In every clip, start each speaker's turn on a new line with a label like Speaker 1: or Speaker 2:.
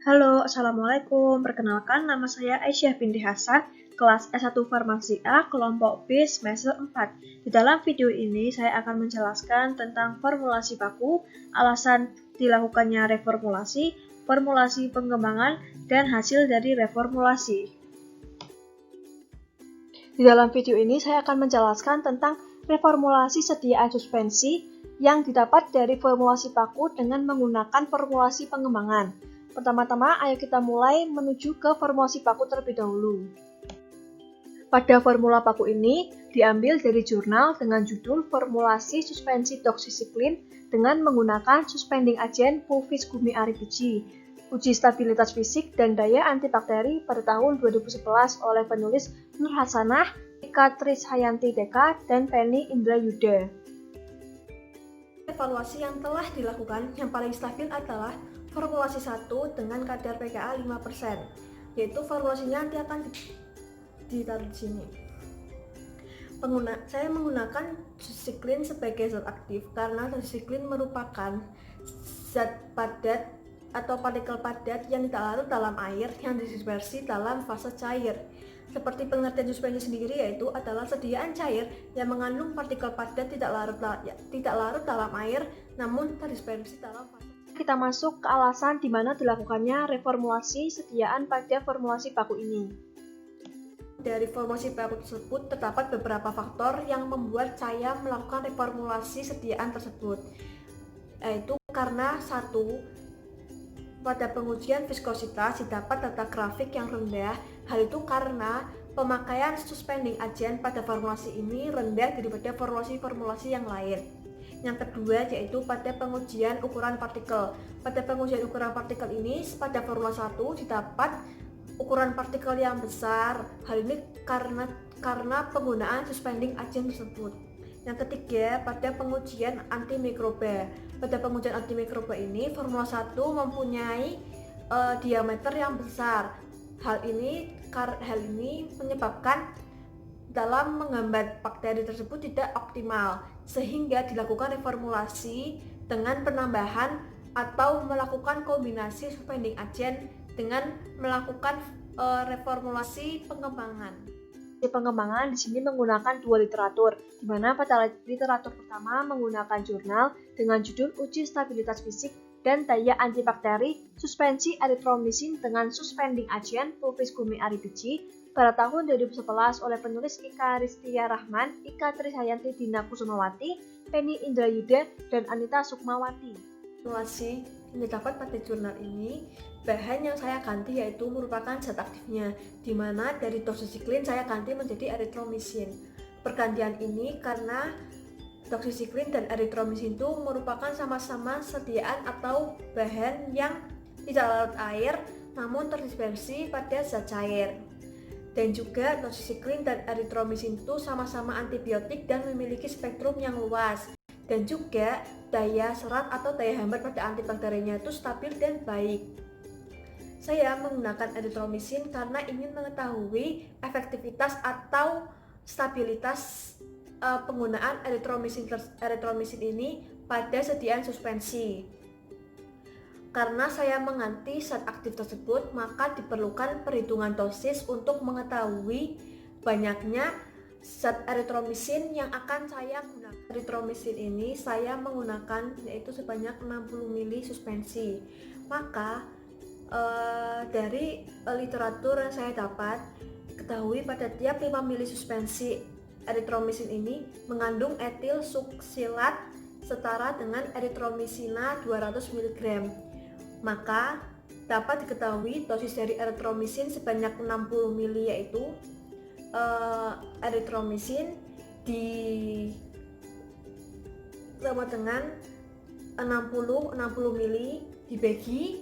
Speaker 1: Halo, Assalamualaikum. Perkenalkan, nama saya Aisyah binti Hasan, kelas S1 Farmasi A, kelompok B, semester 4. Di dalam video ini, saya akan menjelaskan tentang formulasi baku, alasan dilakukannya reformulasi, formulasi pengembangan, dan hasil dari reformulasi. Di dalam video ini, saya akan menjelaskan tentang reformulasi sediaan suspensi yang didapat dari formulasi baku dengan menggunakan formulasi pengembangan. Pertama-tama, ayo kita mulai menuju ke formulasi baku terlebih dahulu. Pada formula baku ini diambil dari jurnal dengan judul Formulasi Suspensi Doxycycline dengan menggunakan suspending agent Pulvis Gumi Aribuji, uji stabilitas fisik dan daya antibakteri pada tahun 2011 oleh penulis Nur Hasanah, Ika Trishayanti Deka, dan Penny Indrayuda. Evaluasi yang telah dilakukan yang paling stabil adalah formulasi 1 dengan kadar pKa 5%, yaitu formulasinya nanti akan ditaruh di sini. Saya menggunakan doxycycline sebagai zat aktif karena doxycycline merupakan zat padat atau partikel padat yang tidak larut dalam air yang dispersi dalam fase cair. Seperti pengertian suspensi sendiri, yaitu adalah sediaan cair yang mengandung partikel padat tidak larut dalam air namun terdispersi dalam fase. Kita masuk ke alasan di mana dilakukannya reformulasi sediaan pada formulasi baku ini. Dari formulasi baku tersebut terdapat beberapa faktor yang membuat saya melakukan reformulasi sediaan tersebut, yaitu karena satu, pada pengujian viskositas didapat data grafik yang rendah. Hal itu karena pemakaian suspending agent pada formulasi ini rendah daripada formulasi-formulasi yang lain. Yang kedua yaitu pada pengujian ukuran partikel. Pada pengujian ukuran partikel ini pada formula 1 didapat ukuran partikel yang besar. Hal ini karena penggunaan suspending agent tersebut. Yang ketiga, pada pengujian antimikroba. Pada pengujian antimikroba ini formula 1 mempunyai diameter yang besar. Hal ini menyebabkan dalam menghambat bakteri tersebut tidak optimal, sehingga dilakukan reformulasi dengan penambahan atau melakukan kombinasi suspending agent dengan melakukan reformulasi pengembangan. Pengembangan di sini menggunakan dua literatur, di mana pada literatur pertama menggunakan jurnal dengan judul Uji Stabilitas Fisik dan Daya Antibakteri Suspensi Erythromycin dengan Suspending Agent Pulvis Gumi Aribuji pada tahun 2011 oleh penulis Ika Ristia Rahman, Ika Trishayanti Dina Kusumawati, Penny Indrayuda, dan Anita Sukmawati. Formulasi yang didapat pada jurnal ini, bahan yang saya ganti yaitu merupakan zat aktifnya, di mana dari doxycycline saya ganti menjadi erythromycin. Pergantian ini karena doxycycline dan erythromycin itu merupakan sama-sama sediaan atau bahan yang tidak larut air namun terdispersi pada zat cair. Dan juga doxycycline dan erythromycin itu sama-sama antibiotik dan memiliki spektrum yang luas. Dan juga daya serat atau daya hambat pada antibakterinya itu stabil dan baik. Saya menggunakan erythromycin karena ingin mengetahui efektivitas atau stabilitas penggunaan erythromycin ini pada sediaan suspensi. Karena saya mengganti zat aktif tersebut, maka diperlukan perhitungan dosis untuk mengetahui banyaknya zat erythromycin yang akan saya gunakan. Erythromycin ini saya menggunakan yaitu sebanyak 60 ml suspensi. Maka dari literatur yang saya dapat, ketahui pada tiap 5 ml suspensi erythromycin ini mengandung etil suksilat setara dengan erythromycina 200 mg. Maka dapat diketahui dosis dari erythromycin sebanyak 60 ml yaitu erythromycin sama dengan 60 ml dibagi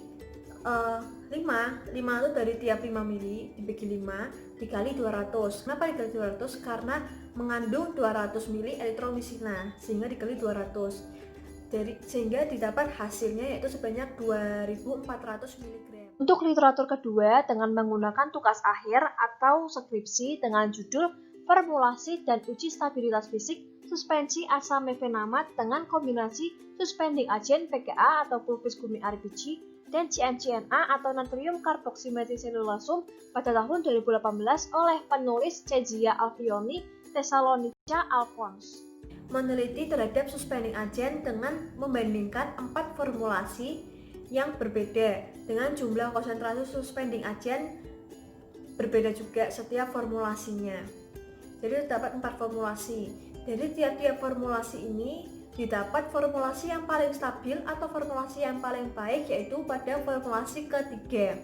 Speaker 1: 5 itu dari tiap 5 ml dibagi 5 dikali 200. Kenapa dikali 200? Karena mengandung 200 ml erythromycina sehingga dikali 200. Sehingga didapat hasilnya yaitu sebanyak 2400 mg. Untuk literatur kedua dengan menggunakan tugas akhir atau skripsi dengan judul Formulasi dan Uji Stabilitas Fisik Suspensi Asam Mefenamat dengan kombinasi Suspending Agent PKA atau Pulvis Gumi Aribuji
Speaker 2: dan CmCnA atau natrium karboksimetilselulasum pada tahun 2018 oleh penulis Kezia Alfioni, Thessalonica Alphonse.
Speaker 1: Meneliti terhadap suspending agent dengan membandingkan 4 formulasi yang berbeda dengan jumlah konsentrasi suspending agent berbeda juga setiap formulasinya. Jadi terdapat 4 formulasi. Jadi tiap-tiap formulasi ini didapat formulasi yang paling stabil atau formulasi yang paling baik, yaitu pada formulasi ketiga.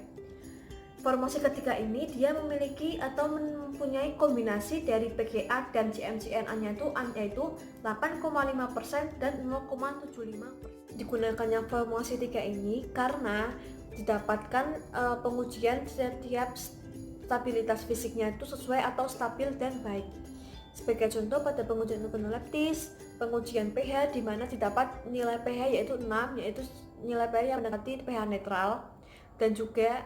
Speaker 1: Formulasi ketiga ini dia memiliki atau mempunyai kombinasi dari PGA dan CmCnA-nya yaitu 8,5% dan 0,75%. Digunakannya formulasi 3 ini karena didapatkan pengujian setiap stabilitas fisiknya itu sesuai atau stabil dan baik. Sebagai contoh pada pengujian organoleptis, pengujian pH di mana didapat nilai pH yaitu 6, yaitu nilai pH yang mendekati pH netral, dan juga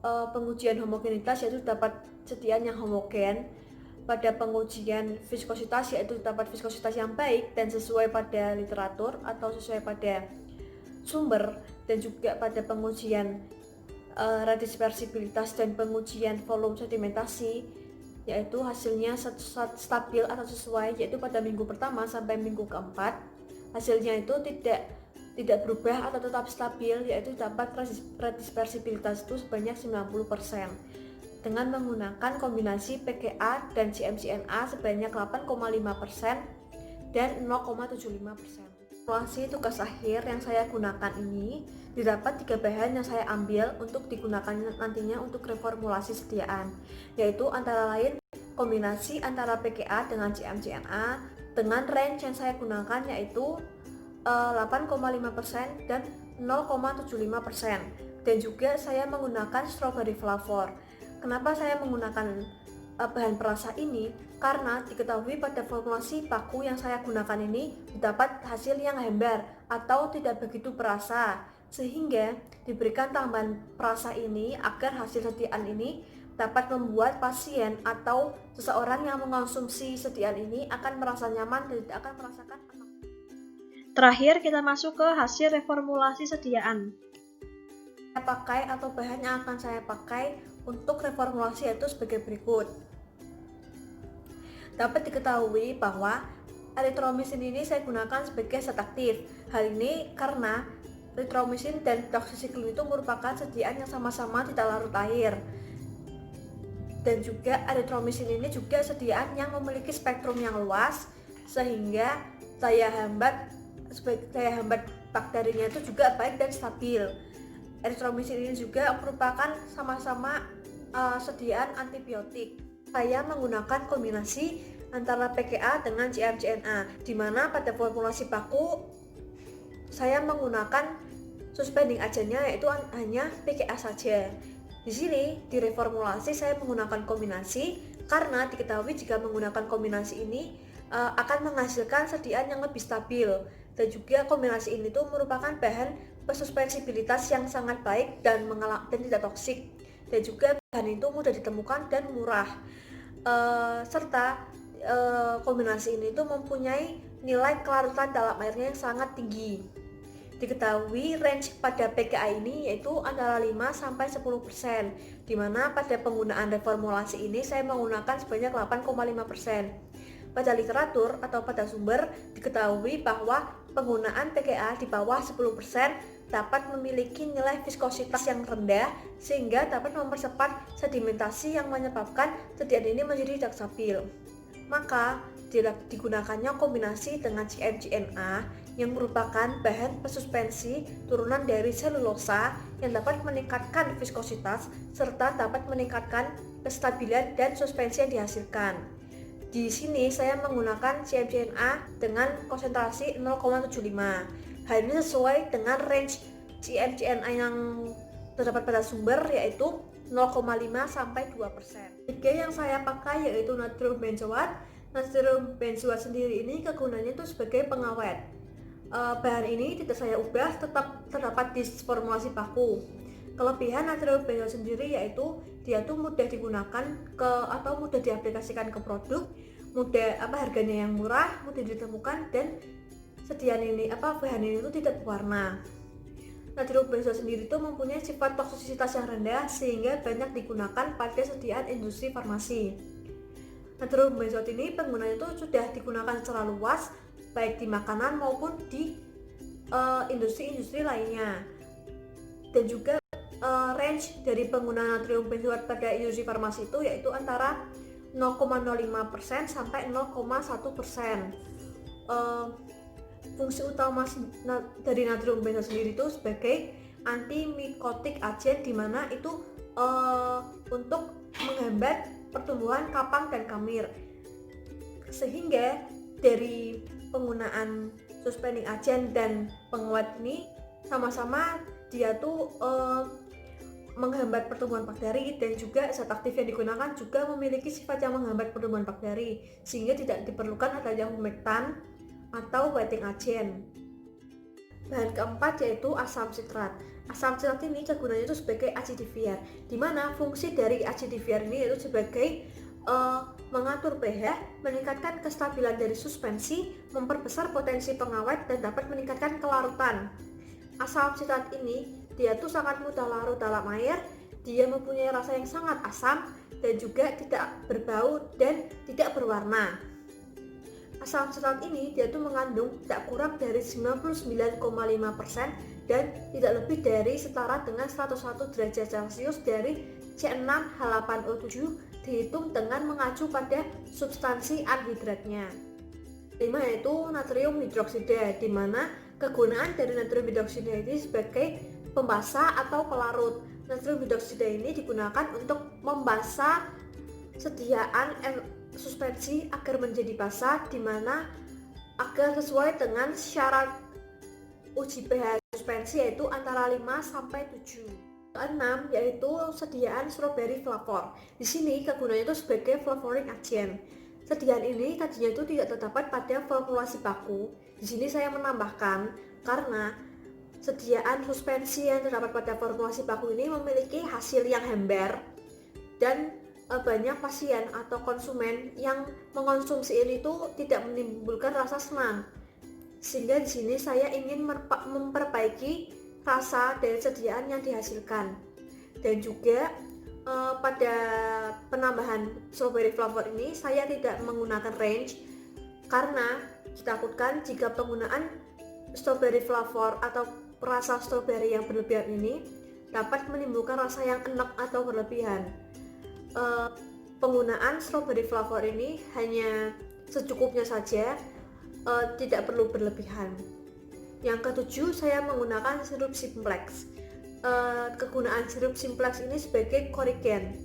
Speaker 1: pengujian homogenitas yaitu dapat sediaan yang homogen. Pada pengujian viskositas yaitu dapat viskositas yang baik dan sesuai pada literatur atau sesuai pada sumber, dan juga pada pengujian redispersibilitas dan pengujian volume sedimentasi yaitu hasilnya stabil atau sesuai, yaitu pada minggu pertama sampai minggu keempat hasilnya itu tidak berubah atau tetap stabil, yaitu dapat redispersibilitas itu sebanyak 90% dengan menggunakan kombinasi PGA dan CmCnA sebanyak 8,5% dan 0,75%. Formulasi tugas akhir yang saya gunakan ini didapat 3 bahan yang saya ambil untuk digunakan nantinya untuk reformulasi sediaan, yaitu antara lain kombinasi antara PGA dengan CmCnA dengan range yang saya gunakan yaitu 8,5% dan 0,75%, dan juga saya menggunakan strawberry flavor. Kenapa saya menggunakan bahan perasa ini? Karena diketahui pada formulasi paku yang saya gunakan ini dapat hasil yang hambar atau tidak begitu perasa, sehingga diberikan tambahan perasa ini agar hasil sediaan ini dapat membuat pasien atau seseorang yang mengonsumsi sediaan ini akan merasa nyaman dan tidak akan merasakan.
Speaker 2: Terakhir kita masuk ke hasil reformulasi sediaan.
Speaker 1: Saya pakai atau bahan yang akan saya pakai untuk reformulasi yaitu sebagai berikut. Dapat diketahui bahwa erythromycin ini saya gunakan sebagai zat aktif. Hal ini karena erythromycin dan doxycycline itu merupakan sediaan yang sama-sama tidak larut air. Dan juga erythromycin ini juga sediaan yang memiliki spektrum yang luas, sehingga daya hambat bakterinya itu juga baik dan stabil. Erythromycin ini juga merupakan sama-sama sediaan antibiotik. Saya menggunakan kombinasi antara PGA dengan CmCnA, di mana pada formulasi baku saya menggunakan suspending agentnya yaitu hanya PGA saja. Di sini di reformulasi saya menggunakan kombinasi karena diketahui jika menggunakan kombinasi ini akan menghasilkan sediaan yang lebih stabil, dan juga kombinasi ini tuh merupakan bahan suspensibilitas yang sangat baik dan tidak toksik, dan juga bahan itu mudah ditemukan dan murah, serta kombinasi ini tuh mempunyai nilai kelarutan dalam airnya yang sangat tinggi. Diketahui range pada PGA ini yaitu antara 5-10%, di mana pada penggunaan reformulasi ini saya menggunakan sebanyak 8,5%. Pada literatur atau pada sumber diketahui bahwa penggunaan PGA di bawah 10% dapat memiliki nilai viskositas yang rendah sehingga dapat mempercepat sedimentasi yang menyebabkan sediaan ini menjadi tidak stabil. Maka digunakannya kombinasi dengan CmCnA yang merupakan bahan pesuspensi turunan dari selulosa yang dapat meningkatkan viskositas serta dapat meningkatkan kestabilan dan suspensi yang dihasilkan. Di sini saya menggunakan CmCnA dengan konsentrasi 0,75. Hal ini sesuai dengan range CmCnA yang terdapat pada sumber yaitu 0,5-2%. Tiga yang saya pakai yaitu natrium benzoat. Natrium benzoat sendiri ini kegunaannya itu sebagai pengawet. Bahan ini tidak saya ubah, tetap terdapat di formulasi baku. Kelebihan natrium benzoat sendiri yaitu dia tuh mudah digunakan atau mudah diaplikasikan ke produk, harganya yang murah, mudah ditemukan, dan sediaan ini bahan ini itu tidak berwarna. natrium benzoat sendiri itu mempunyai sifat toksisitas yang rendah sehingga banyak digunakan pada sediaan industri farmasi. Natrium benzoat ini penggunanya itu sudah digunakan secara luas baik di makanan maupun di industri-industri lainnya. Dan juga range dari penggunaan natrium benzoat pada industri farmasi itu yaitu antara 0,05% sampai 0,1%. Fungsi utama dari natrium benzoat sendiri itu sebagai antimikotik agen, di mana itu untuk menghambat pertumbuhan kapang dan kamir. Sehingga dari penggunaan suspending agent dan penguat ini sama-sama dia tuh menghambat pertumbuhan bakteri, dan juga zat aktif yang digunakan juga memiliki sifat yang menghambat pertumbuhan bakteri sehingga tidak diperlukan adanya humektan atau wetting agent. Bahan keempat yaitu asam sitrat. Asam sitrat ini kegunaannya itu sebagai acidifier, di mana fungsi dari acidifier ini yaitu sebagai mengatur pH, meningkatkan kestabilan dari suspensi, memperbesar potensi pengawet, dan dapat meningkatkan kelarutan. Asam sitrat ini dia tuh sangat mudah larut dalam air, dia mempunyai rasa yang sangat asam dan juga tidak berbau dan tidak berwarna. Asam sitrat ini dia tuh mengandung tidak kurang dari 99,5% dan tidak lebih dari setara dengan 101 derajat Celcius dari C6H8O7 dihitung dengan mengacu pada substansi anhidratnya. 5 yaitu natrium hidroksida, di mana kegunaan dari natrium hidroksida ini sebagai pembasah atau pelarut. Natrium hidroksida ini digunakan untuk membasah sediaan suspensi agar menjadi basah, di mana agar sesuai dengan syarat uji pH suspensi yaitu antara 5 sampai 7. 6 yaitu sediaan strawberry flavor. Di sini kegunaannya itu sebagai flavoring agent. Sediaan ini tadinya itu tidak terdapat pada formulasi baku. Di sini saya menambahkan karena sediaan suspensi yang terdapat pada formulasi baku ini memiliki hasil yang hambar, dan banyak pasien atau konsumen yang mengonsumsi ini tuh tidak menimbulkan rasa senang. Sehingga di sini saya ingin memperbaiki rasa dari sediaan yang dihasilkan. Dan juga pada penambahan strawberry flavor ini saya tidak menggunakan range karena ditakutkan jika penggunaan strawberry flavor atau rasa strawberry yang berlebihan ini dapat menimbulkan rasa yang enak atau berlebihan. Penggunaan strawberry flavor ini hanya secukupnya saja, tidak perlu berlebihan. Yang ketujuh, saya menggunakan sirup simplex. Kegunaan sirup simplex ini sebagai korigen.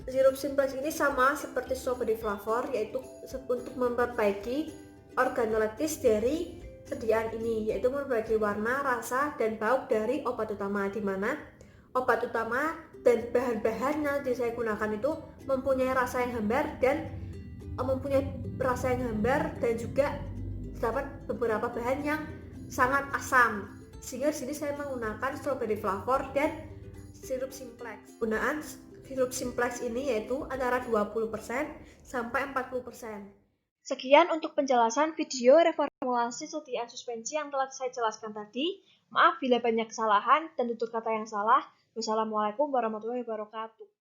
Speaker 1: Sirup simplex ini sama seperti strawberry flavor, yaitu untuk memperbaiki organoleptis dari sediaan ini, yaitu memperbaiki warna, rasa, dan bau dari obat utama, di mana obat utama dan bahan-bahan yang saya gunakan itu mempunyai rasa yang hambar dan juga terdapat beberapa bahan yang sangat asam, sehingga di sini saya menggunakan strawberry flavor dan sirup simplex. Penggunaan sirup simplex ini yaitu antara 20% sampai 40%.
Speaker 2: Sekian untuk penjelasan video reformulasi sediaan suspensi yang telah saya jelaskan tadi. Maaf bila banyak kesalahan dan tutur kata yang salah. Wassalamualaikum warahmatullahi wabarakatuh.